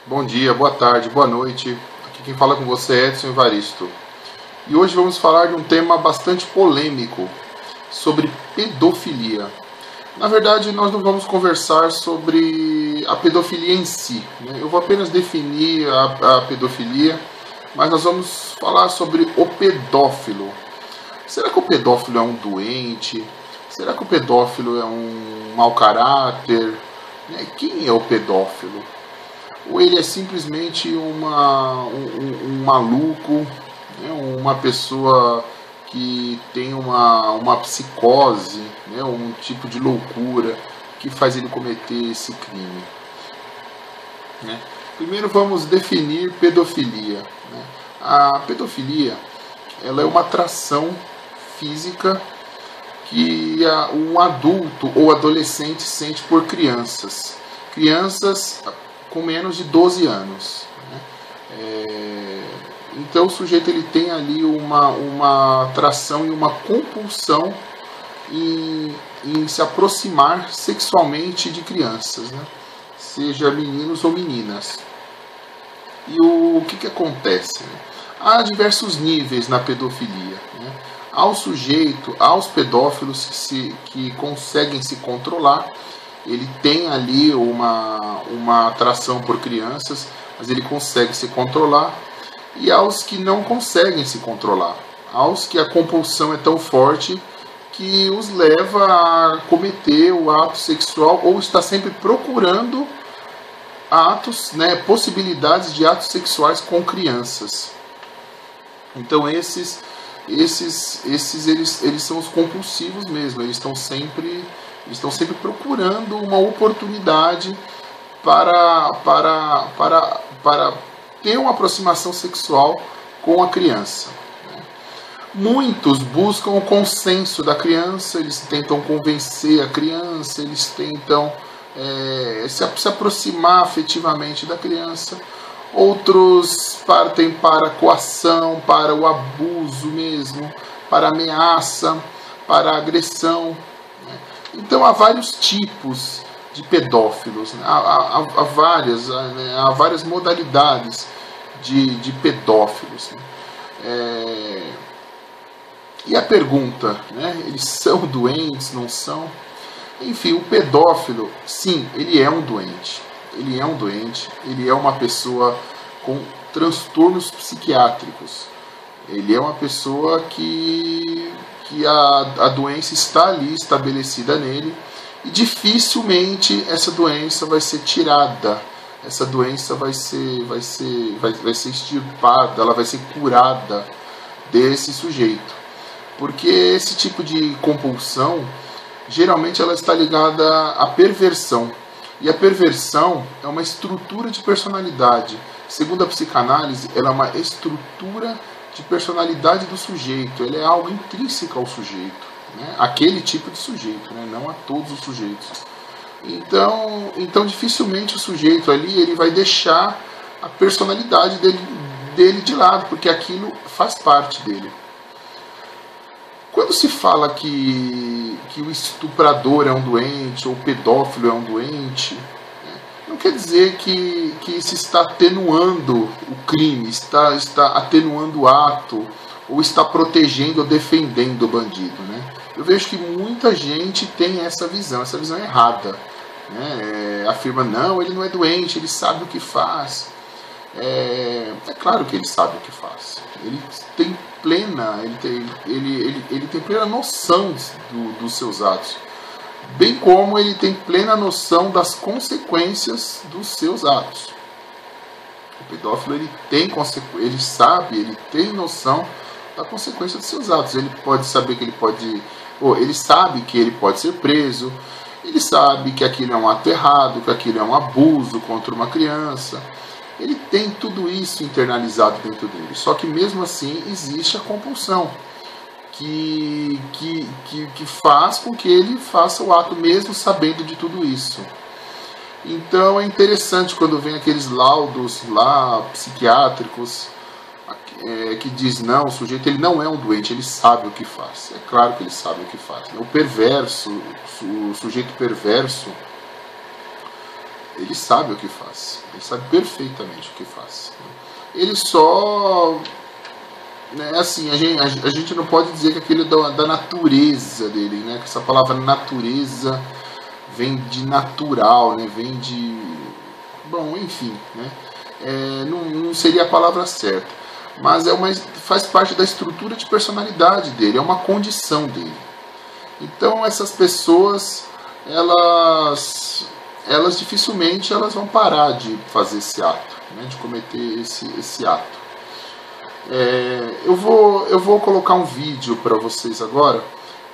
Bom dia, boa tarde, boa noite. Aqui quem fala com você é Edson Evaristo. E hoje vamos falar de um tema bastante polêmico, sobre pedofilia. Na verdade, nós não vamos conversar sobre a pedofilia em si, né? Eu vou apenas definir a pedofilia, mas nós vamos falar sobre o pedófilo. Será que o pedófilo é um doente? Será que o pedófilo é um mau caráter? Quem é o pedófilo? Ou ele é simplesmente um maluco, né? Uma pessoa que tem uma psicose, né? Um tipo de loucura que faz ele cometer esse crime, né? Primeiro vamos definir pedofilia, né? A pedofilia, ela é uma atração física que um adulto ou adolescente sente por crianças com menos de 12 anos, né? Então o sujeito ele tem ali uma atração e uma compulsão em se aproximar sexualmente de crianças, né? Seja meninos ou meninas. E o que acontece, né? Há diversos níveis na pedofilia, né? Aos pedófilos que conseguem se controlar. Ele tem ali uma atração por crianças, mas ele consegue se controlar. E aos que não conseguem se controlar, aos que a compulsão é tão forte que os leva a cometer o ato sexual ou está sempre procurando atos, né, possibilidades de atos sexuais com crianças. Então esses eles são os compulsivos mesmo. Eles estão sempre procurando uma oportunidade para ter uma aproximação sexual com a criança. Muitos buscam o consenso da criança, eles tentam convencer a criança, eles tentam se aproximar afetivamente da criança. Outros partem para a coação, para o abuso mesmo, para a ameaça, para a agressão. Então há vários tipos de pedófilos, né? Há várias modalidades de pedófilos, né? E a pergunta, né? Eles são doentes, não são? Enfim, o pedófilo, sim, ele é um doente. Ele é um doente, ele é uma pessoa com transtornos psiquiátricos. Ele é uma pessoa que a doença está ali estabelecida nele e dificilmente essa doença vai ser tirada. Essa doença vai ser extirpada, ela vai ser curada desse sujeito. Porque esse tipo de compulsão, geralmente ela está ligada à perversão. E a perversão é uma estrutura de personalidade. Segundo a psicanálise, ela é uma estrutura de personalidade do sujeito. Ela é algo intrínseco ao sujeito, né? Aquele tipo de sujeito, né? Não a todos os sujeitos. Então dificilmente o sujeito ali ele vai deixar a personalidade dele de lado, porque aquilo faz parte dele. Quando se fala que o estuprador é um doente, ou o pedófilo é um doente, né, não quer dizer que se está atenuando o crime, está atenuando o ato, ou está protegendo ou defendendo o bandido, né? Eu vejo que muita gente tem essa visão errada, né? Afirma, não, ele não é doente, ele sabe o que faz. É claro que ele sabe o que faz. Ele tem plena noção dos seus atos, bem como ele tem plena noção das consequências dos seus atos. O pedófilo ele tem noção da consequência dos seus atos. Ele pode saber que ele sabe que ele pode ser preso, ele sabe que aquilo é um ato errado, que aquilo é um abuso contra uma criança. Ele tem tudo isso internalizado dentro dele. Só que mesmo assim existe a compulsão que faz com que ele faça o ato mesmo sabendo de tudo isso. Então é interessante quando vem aqueles laudos lá psiquiátricos que diz, não, o sujeito ele não é um doente, ele sabe o que faz. É claro que ele sabe o que faz. O perverso, o sujeito perverso, ele sabe o que faz, ele sabe perfeitamente o que faz. Ele só, né, assim, a gente não pode dizer que aquilo é da natureza dele, né? Que essa palavra natureza vem de natural, né? Vem de, bom, enfim, né? Não seria a palavra certa, mas faz parte da estrutura de personalidade dele, é uma condição dele. Então essas pessoas, elas dificilmente elas vão parar de fazer esse ato, né, de cometer esse ato. Eu vou colocar um vídeo para vocês agora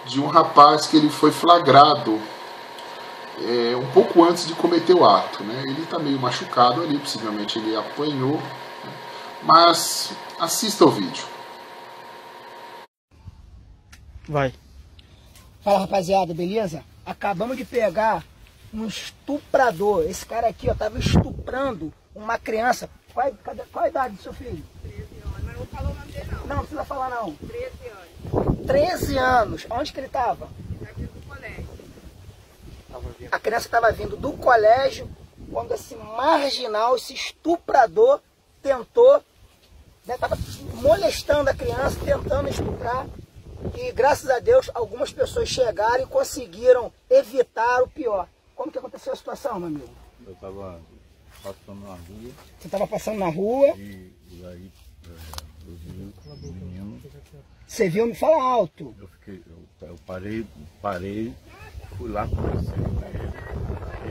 de um rapaz que ele foi flagrado um pouco antes de cometer o ato, né? Ele está meio machucado ali, possivelmente ele apanhou, né? Mas assista o vídeo. Vai. Fala, rapaziada, beleza? Acabamos de pegar um estuprador. Esse cara aqui, ó, tava estuprando uma criança. Qual a idade do seu filho? 13 anos, mas não falou o nome dele não. Não precisa falar não. 13 anos. 13 anos. Onde que ele tava? Aqui do colégio. A criança estava vindo do colégio quando esse marginal, esse estuprador, tentou, né, tava molestando a criança, tentando estuprar. E graças a Deus, algumas pessoas chegaram e conseguiram evitar o pior. Como que aconteceu a situação, meu amigo? Eu estava passando na rua. Você estava passando na rua. E aí eu vi o menino. Você viu? Me fala alto. Eu parei, fui lá, conversei com ele.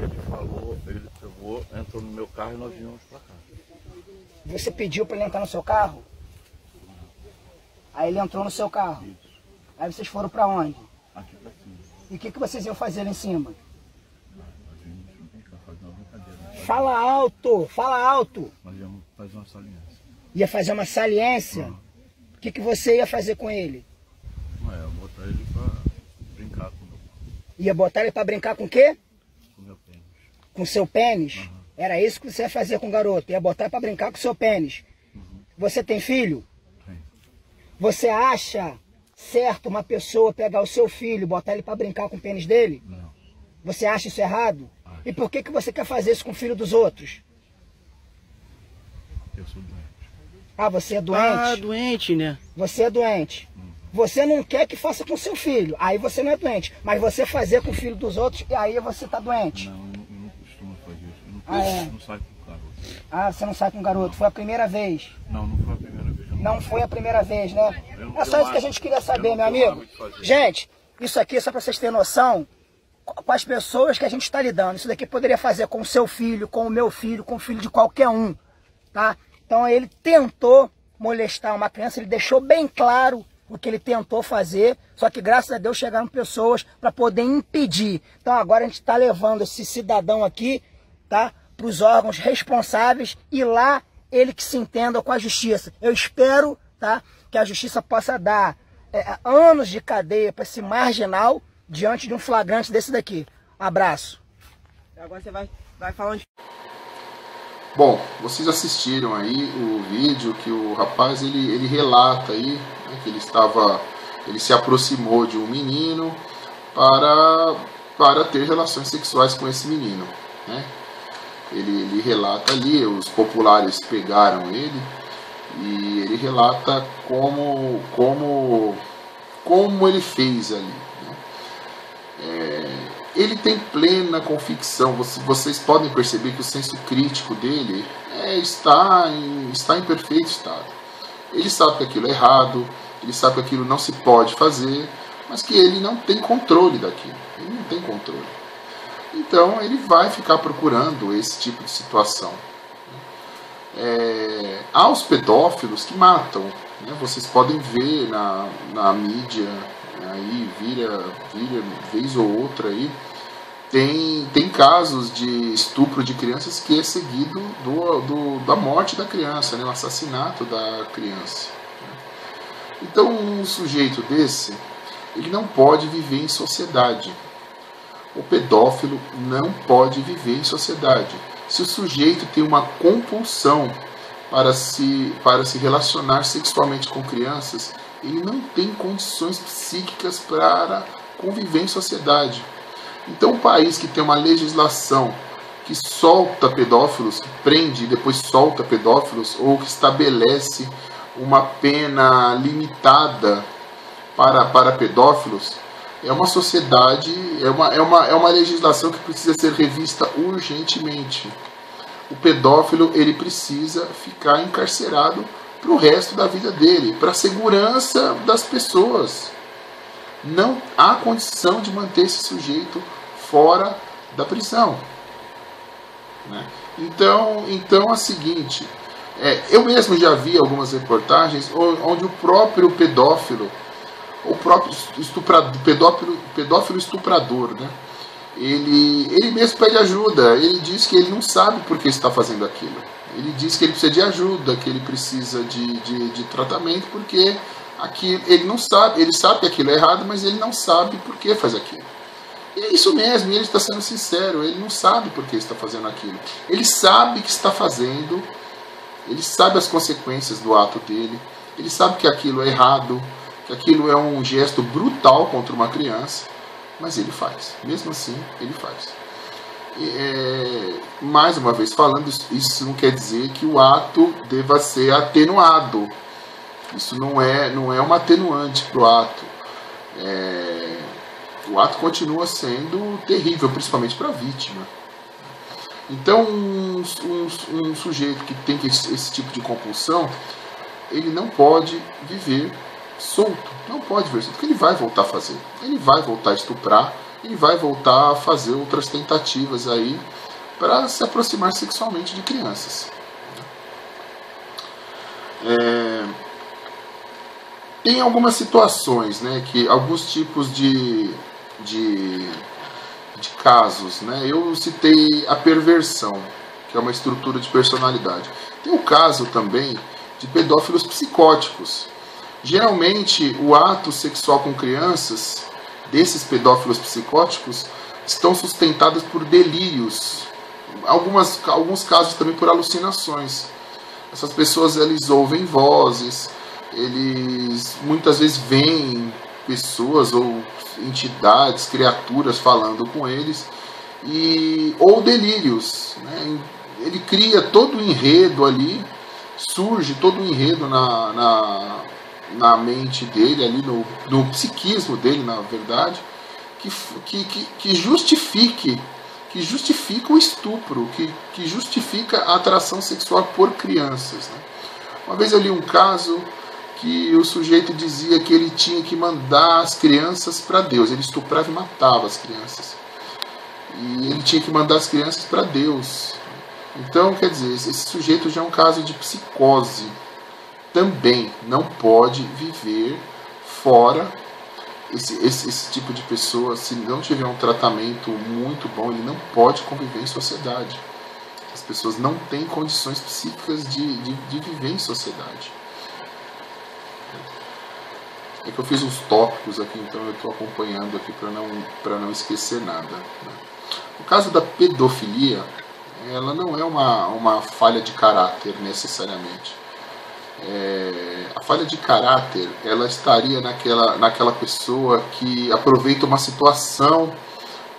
Ele falou, ele pegou, entrou no meu carro e nós viemos para cá. Você pediu para ele entrar no seu carro? Aí ele entrou no seu carro. Isso. Aí vocês foram para onde? Aqui para cima. E o que vocês iam fazer lá em cima? Nós íamos fazer uma brincadeira. Fala alto, fala alto. Nós íamos fazer uma saliência. Ia fazer uma saliência? O que você ia fazer com ele? Eu botar ele para brincar com meu, Ia botar ele para brincar com o quê? com meu pênis. Com o seu pênis? Era isso que você ia fazer com o garoto? Ia botar para brincar com o seu pênis? Você tem filho? Sim. Você acha certo uma pessoa pegar o seu filho e botar ele para brincar com o pênis dele? Não. Você acha isso errado? Acho. E por que você quer fazer isso com o filho dos outros? Eu sou doente. Ah, você é doente? Ah, doente, né? Você é doente. Você não quer que faça com seu filho, aí você não é doente. Mas você fazer com o filho dos outros, aí você está doente. Não, eu não costumo fazer isso. Eu não, não saio com o garoto. Ah, você não sai com o garoto. Foi a primeira vez. Não foi a primeira vez. Não foi a primeira vez, né? não É só tenho isso que a gente queria saber, eu meu não tenho amigo. hábito de fazer. Gente, isso aqui é só para vocês terem noção com as pessoas que a gente está lidando. Isso daqui poderia fazer com o seu filho, com o meu filho, com o filho de qualquer um, tá? Então ele tentou molestar uma criança, ele deixou bem claro o que ele tentou fazer, só que graças a Deus chegaram pessoas para poder impedir. Então agora a gente está levando esse cidadão aqui, tá, para os órgãos responsáveis e lá ele que se entenda com a justiça. Eu espero, tá, que a justiça possa dar anos de cadeia para esse marginal diante de um flagrante desse daqui. Abraço. Agora você vai falar onde... Bom, vocês assistiram aí o vídeo que o rapaz ele relata aí, né, que ele se aproximou de um menino para ter relações sexuais com esse menino, né? Ele relata ali, os populares pegaram ele e ele relata como ele fez ali, né? Ele tem plena convicção, vocês podem perceber que o senso crítico dele está em perfeito estado. Ele sabe que aquilo é errado, ele sabe que aquilo não se pode fazer, mas que ele não tem controle daquilo, ele não tem controle. Então ele vai ficar procurando esse tipo de situação. Há os pedófilos que matam, né? Vocês podem ver na mídia, aí vira vez ou outra aí, tem casos de estupro de crianças que é seguido da morte da criança, né? O assassinato da criança. Então um sujeito desse, ele não pode viver em sociedade. O pedófilo não pode viver em sociedade. Se o sujeito tem uma compulsão para se relacionar sexualmente com crianças, ele não tem condições psíquicas para conviver em sociedade. Então, um país que tem uma legislação que solta pedófilos, que prende e depois solta pedófilos, ou que estabelece uma pena limitada para pedófilos, é uma sociedade, é uma legislação que precisa ser revista urgentemente. O pedófilo, ele precisa ficar encarcerado para o resto da vida dele, para a segurança das pessoas. Não há condição de manter esse sujeito fora da prisão, né? Então é o seguinte, eu mesmo já vi algumas reportagens onde o próprio pedófilo, o próprio pedófilo estuprador, né? Ele mesmo pede ajuda. Ele diz que ele não sabe por que está fazendo aquilo. Ele diz que ele precisa de ajuda, que ele precisa de tratamento, porque aqui ele não sabe. Ele sabe que aquilo é errado, mas ele não sabe por que faz aquilo. E é isso mesmo, e ele está sendo sincero. Ele não sabe por que está fazendo aquilo. Ele sabe que está fazendo, ele sabe as consequências do ato dele, ele sabe que aquilo é errado, que aquilo é um gesto brutal contra uma criança, mas ele faz. Mesmo assim, ele faz. Mais uma vez falando, isso não quer dizer que o ato deva ser atenuado. Isso não é uma atenuante para o ato. O ato continua sendo terrível, principalmente para a vítima. Então, um sujeito que tem esse tipo de compulsão, ele não pode viver solto, não pode viver solto, porque ele vai voltar a fazer. Ele vai voltar a estuprar, ele vai voltar a fazer outras tentativas aí para se aproximar sexualmente de crianças. Tem algumas situações, né, que alguns tipos de casos, né? Eu citei a perversão, que é uma estrutura de personalidade. Tem o caso também de pedófilos psicóticos. Geralmente, o ato sexual com crianças desses pedófilos psicóticos estão sustentados por delírios. Alguns casos também por alucinações. Essas pessoas, eles ouvem vozes, eles muitas vezes veem pessoas ou entidades, criaturas falando com eles, ou delírios, né? Ele cria todo o enredo ali, surge todo o enredo na mente dele, ali no psiquismo dele, na verdade, que justifica o estupro, que justifica a atração sexual por crianças, né? Uma vez eu li um caso que o sujeito dizia que ele tinha que mandar as crianças para Deus. Ele estuprava e matava as crianças. E ele tinha que mandar as crianças para Deus. Então, quer dizer, esse sujeito já é um caso de psicose. Também não pode viver fora. Esse tipo de pessoa, se não tiver um tratamento muito bom, ele não pode conviver em sociedade. As pessoas não têm condições psíquicas de viver em sociedade. É que eu fiz uns tópicos aqui, então eu estou acompanhando aqui para não esquecer nada, né? O caso da pedofilia, ela não é uma falha de caráter necessariamente. A falha de caráter, ela estaria naquela pessoa que aproveita uma situação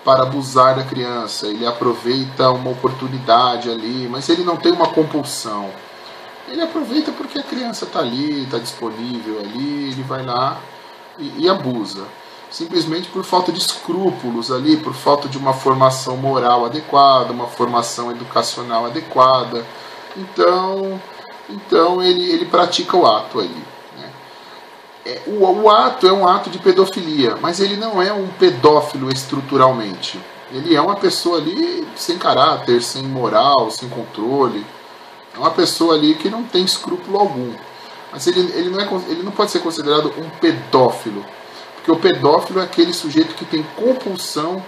para abusar da criança. Ele aproveita uma oportunidade ali, mas ele não tem uma compulsão. Ele aproveita porque a criança está ali, está disponível ali, ele vai lá e abusa. Simplesmente por falta de escrúpulos ali, por falta de uma formação moral adequada, uma formação educacional adequada. Então ele pratica o ato ali, né? O ato é um ato de pedofilia, mas ele não é um pedófilo estruturalmente. Ele é uma pessoa ali sem caráter, sem moral, sem controle. É uma pessoa ali que não tem escrúpulo algum. Mas ele não pode ser considerado um pedófilo. Porque o pedófilo é aquele sujeito que tem compulsão,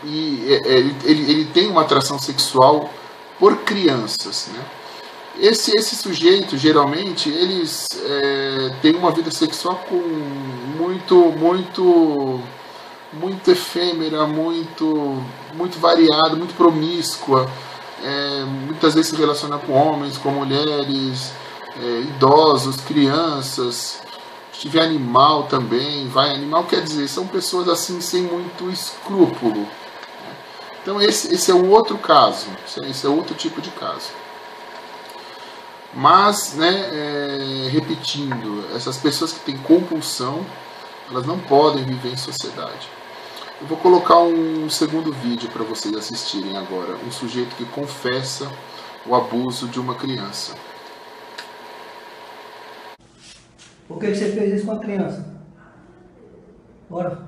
ele tem uma atração sexual por crianças, né? Esse sujeito, geralmente, eles têm uma vida sexual muito efêmera, muito variada, muito promíscua. Muitas vezes se relaciona com homens, com mulheres, idosos, crianças. Se tiver animal também, animal quer dizer, são pessoas assim sem muito escrúpulo. Então esse é o outro caso, esse é outro tipo de caso. Mas, né, repetindo, essas pessoas que têm compulsão, elas não podem viver em sociedade. Eu vou colocar um segundo vídeo para vocês assistirem agora. Um sujeito que confessa o abuso de uma criança. Por que você fez isso com a criança? Bora.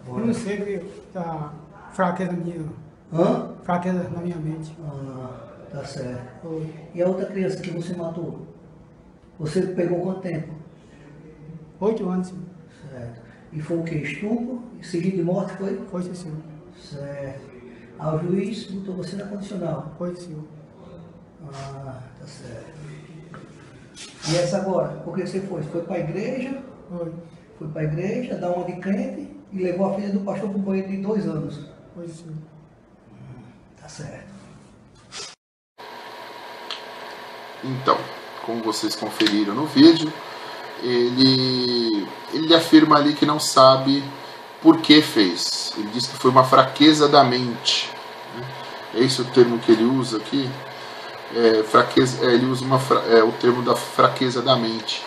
Eu não sei que tá fraqueza minha. Hã? Fraqueza na minha mente. Ah, tá certo. Foi. E a outra criança que você matou? Você pegou quanto tempo? 8 anos, sim. Certo. E foi o que? Estupro? Seguido de morte foi? Foi, sim. Certo. Aí o juiz botou você na condicional. Foi, sim. Ah, tá certo. E essa agora? Por que você foi? Foi para a igreja? Foi. Foi para a igreja, dar uma de crente e levou a filha do pastor para um banheiro de 2 anos. Foi, sim. Tá certo. Então, como vocês conferiram no vídeo, ele afirma ali que não sabe por que fez. Ele diz que foi uma fraqueza da mente. É esse o termo que ele usa aqui. Ele usa o termo da fraqueza da mente.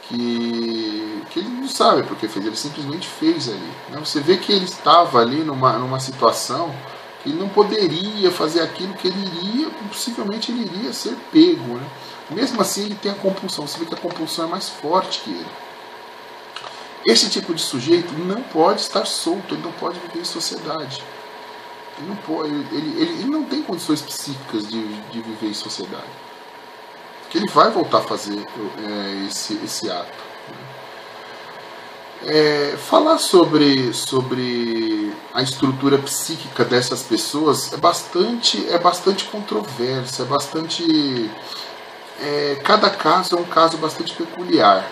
Que ele não sabe por que fez, ele simplesmente fez ali. Né? Você vê que ele estava ali numa situação que ele não poderia fazer aquilo que ele iria, possivelmente ele iria ser pego. Né? Mesmo assim ele tem a compulsão, você vê que a compulsão é mais forte que ele. Esse tipo de sujeito não pode estar solto, ele não pode viver em sociedade. Ele não pode, ele não tem condições psíquicas de viver em sociedade. Porque ele vai voltar a fazer esse ato. Falar sobre a estrutura psíquica dessas pessoas é bastante controverso, cada caso é um caso bastante peculiar.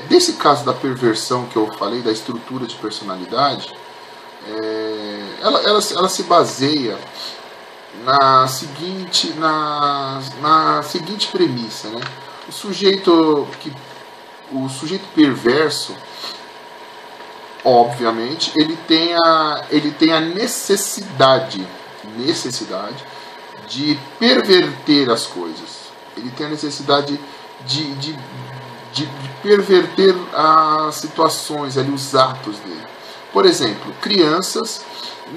Desse caso da perversão que eu falei, da estrutura de personalidade, ela se baseia na seguinte premissa, né? O sujeito perverso, obviamente, ele tem a necessidade de perverter as coisas. Ele tem a necessidade de perverter as situações, ali, os atos dele. Por exemplo, crianças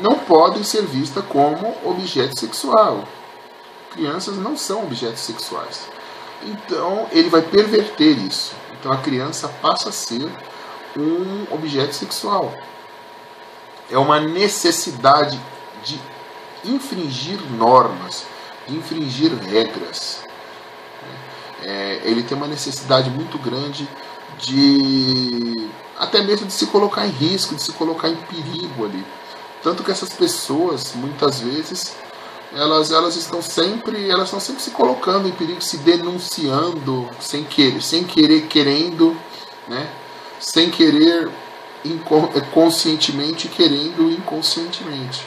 não podem ser vistas como objeto sexual. Crianças não são objetos sexuais. Então, ele vai perverter isso. Então, a criança passa a ser um objeto sexual. É uma necessidade de infringir normas, de infringir regras. Ele tem uma necessidade muito grande até mesmo de se colocar em risco, de se colocar em perigo ali. Tanto que essas pessoas, muitas vezes, elas estão sempre se colocando em perigo, se denunciando, sem querer querendo, né? Sem querer conscientemente, querendo inconscientemente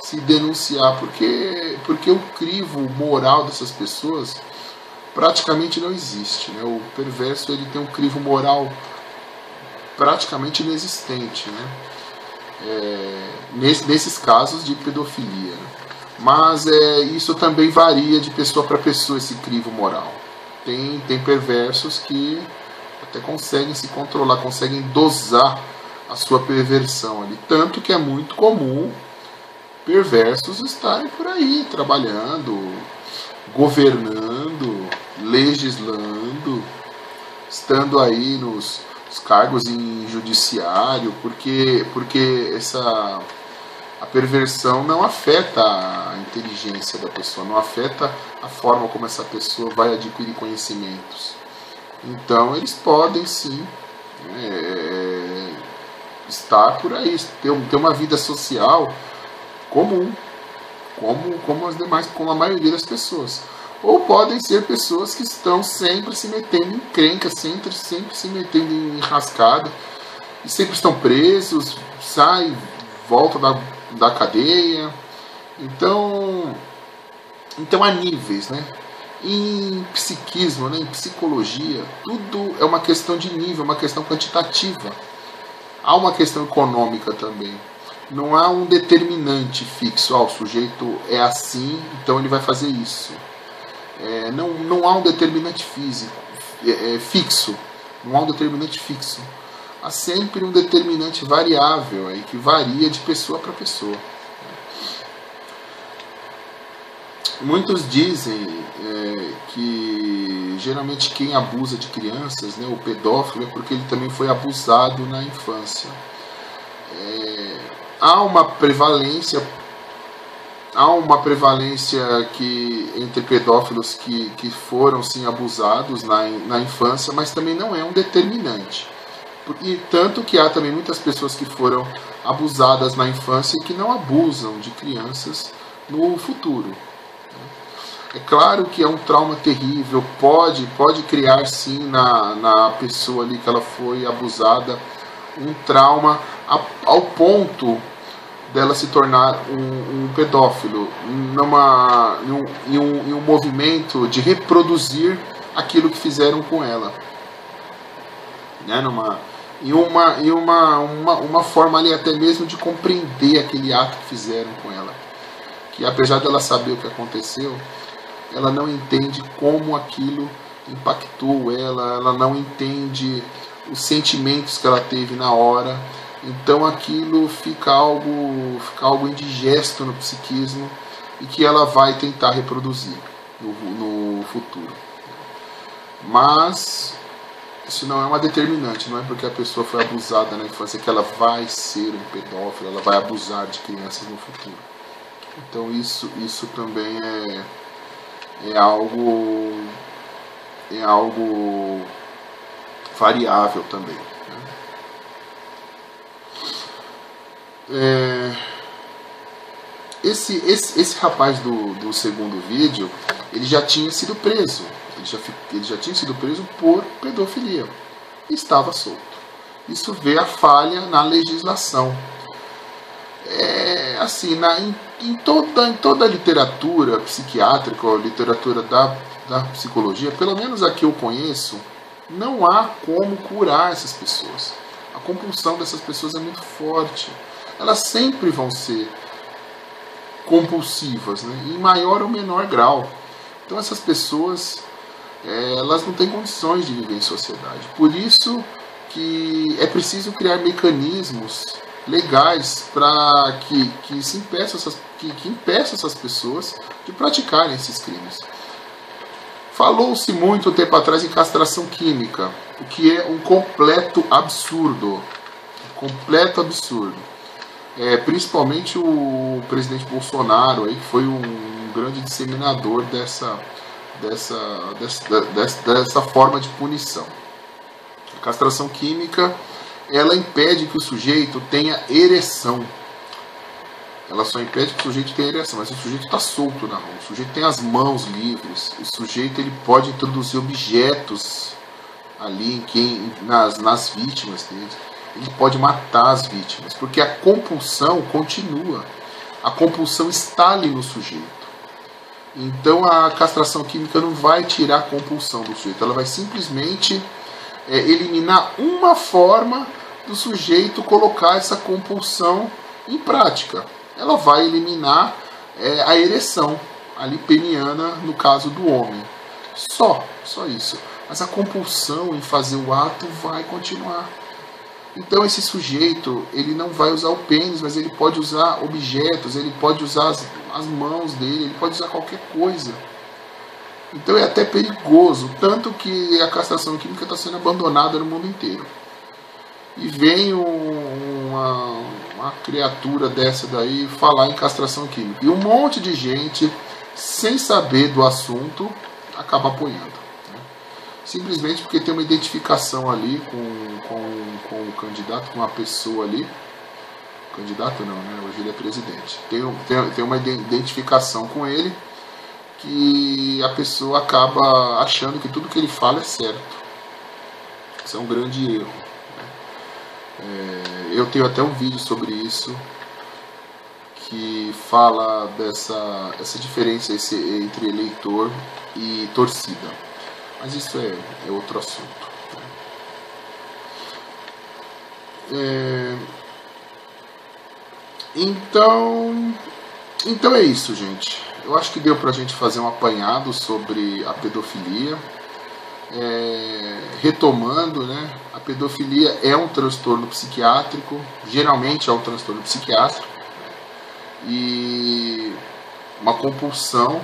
se denunciar, porque o crivo moral dessas pessoas praticamente não existe, né? O perverso, ele tem um crivo moral praticamente inexistente, né? Nesses casos de pedofilia. Mas isso também varia de pessoa para pessoa, esse crivo moral. Tem perversos que até conseguem se controlar, conseguem dosar a sua perversão ali. Tanto que é muito comum perversos estarem por aí trabalhando, governando, legislando, estando aí nos cargos em judiciário, porque a perversão não afeta a inteligência da pessoa, não afeta a forma como essa pessoa vai adquirir conhecimentos. Então eles podem sim estar por aí, ter uma vida social comum, como a maioria das pessoas. Ou podem ser pessoas que estão sempre se metendo em encrenca, sempre se metendo em enrascada, e sempre estão presos, saem, voltam da cadeia. Então há níveis, né? Em psiquismo, né? Em psicologia, tudo é uma questão de nível, uma questão quantitativa. Há uma questão econômica também. não há um determinante fixo. O sujeito é assim, então ele vai fazer isso. Não há um determinante fixo. Não há um determinante fixo. Há sempre um determinante variável aí, que varia de pessoa para pessoa. Muitos dizem que geralmente quem abusa de crianças, né, o pedófilo, é porque ele também foi abusado na infância. Há uma prevalência que, entre pedófilos que foram sim abusados na infância, mas também não é um determinante. E tanto que há também muitas pessoas que foram abusadas na infância e que não abusam de crianças no futuro. É claro que é um trauma terrível, pode criar sim na pessoa ali que ela foi abusada um trauma ao ponto dela se tornar um pedófilo, em um movimento de reproduzir aquilo que fizeram com ela, né? Uma forma ali até mesmo de compreender aquele ato que fizeram com ela, que apesar dela saber o que aconteceu, ela não entende como aquilo impactou ela não entende os sentimentos que ela teve na hora, então aquilo fica algo indigesto no psiquismo e que ela vai tentar reproduzir no futuro. Mas isso não é uma determinante, não é porque a pessoa foi abusada na infância que ela vai ser um pedófilo, ela vai abusar de crianças no futuro. Então isso também é algo variável também, né? Esse rapaz do segundo vídeo, ele já tinha sido preso. Ele já tinha sido preso por pedofilia. E estava solto. Isso vê a falha na legislação. Assim, em toda a literatura psiquiátrica, ou literatura da psicologia, pelo menos a que eu conheço, não há como curar essas pessoas. A compulsão dessas pessoas é muito forte. Elas sempre vão ser compulsivas, né? Em maior ou menor grau. Então essas pessoas, elas não têm condições de viver em sociedade. Por isso que é preciso criar mecanismos legais para que impeçam essas pessoas de praticarem esses crimes. Falou-se muito um tempo atrás em castração química, o que é um completo absurdo. Completo absurdo. Principalmente o presidente Bolsonaro, aí, que foi um grande disseminador dessa forma de punição. A castração química, ela impede que o sujeito tenha ereção. Ela só impede que o sujeito tenha ereção, mas o sujeito está solto na rua, o sujeito tem as mãos livres, o sujeito ele pode introduzir objetos ali nas vítimas dele, ele pode matar as vítimas, porque a compulsão continua, a compulsão está ali no sujeito. Então a castração química não vai tirar a compulsão do sujeito, ela vai simplesmente eliminar uma forma do sujeito colocar essa compulsão em prática. Ela vai eliminar a ereção ali peniana no caso do homem. Só isso. Mas a compulsão em fazer o ato vai continuar. Então esse sujeito, ele não vai usar o pênis, mas ele pode usar objetos, ele pode usar as mãos dele, ele pode usar qualquer coisa. Então é até perigoso, tanto que a castração química está sendo abandonada no mundo inteiro. E vem uma criatura dessa daí falar em castração química. E um monte de gente, sem saber do assunto, acaba apoiando. Né? Simplesmente porque tem uma identificação ali com o candidato, com a pessoa ali. Candidato não, né? Hoje ele é presidente. Tem uma identificação com ele, que a pessoa acaba achando que tudo que ele fala é certo. Isso é um grande erro. Eu tenho até um vídeo sobre isso, que fala essa diferença entre eleitor e torcida. Mas isso é outro assunto. Então é isso, gente. Eu acho que deu pra gente fazer um apanhado sobre a pedofilia. Retomando, né? A pedofilia é um transtorno psiquiátrico, geralmente é um transtorno psiquiátrico, e uma compulsão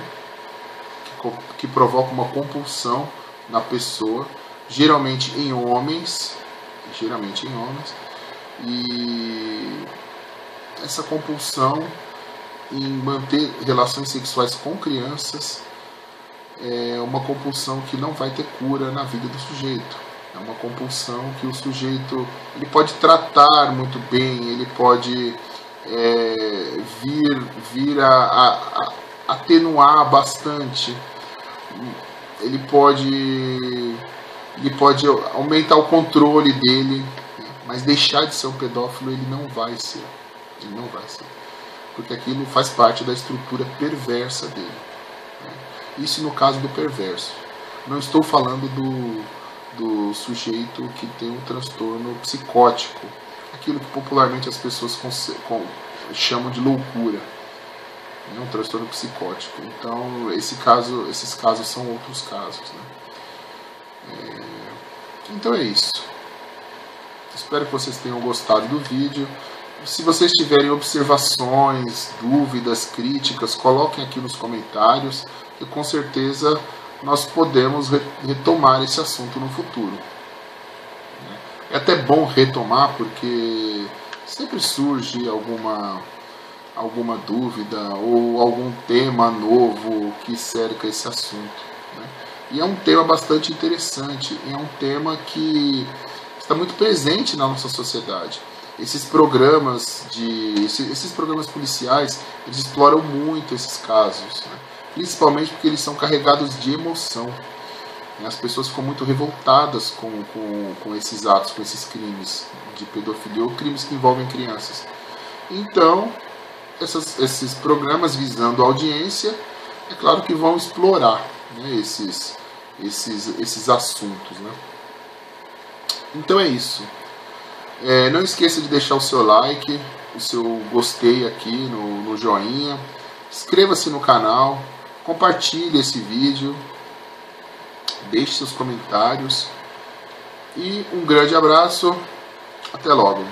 que provoca uma compulsão na pessoa, geralmente em homens, e essa compulsão em manter relações sexuais com crianças é uma compulsão que não vai ter cura na vida do sujeito. É uma compulsão que o sujeito ele pode tratar muito bem, ele pode vir a atenuar bastante, ele pode aumentar o controle dele, mas deixar de ser um pedófilo ele não vai ser. Porque aquilo faz parte da estrutura perversa dele. Isso no caso do perverso. Não estou falando do sujeito que tem um transtorno psicótico, aquilo que popularmente as pessoas chamam de loucura, um transtorno psicótico. Então esses casos são outros casos, né? Então é isso. Espero que vocês tenham gostado do vídeo. Se vocês tiverem observações, dúvidas, críticas, coloquem aqui nos comentários, que com certeza nós podemos retomar esse assunto no futuro. É até bom retomar, porque sempre surge alguma dúvida ou algum tema novo que cerca esse assunto, né? E é um tema bastante interessante, é um tema que está muito presente na nossa sociedade. Esses programas policiais, eles exploram muito esses casos, né? Principalmente porque eles são carregados de emoção. As pessoas ficam muito revoltadas com esses atos, com esses crimes de pedofilia ou crimes que envolvem crianças. Então, esses programas visando a audiência, é claro que vão explorar, né, esses assuntos, né? Então é isso. Não esqueça de deixar o seu like, o seu gostei aqui no joinha. Inscreva-se no canal, compartilhe esse vídeo, deixe seus comentários. E um grande abraço, até logo.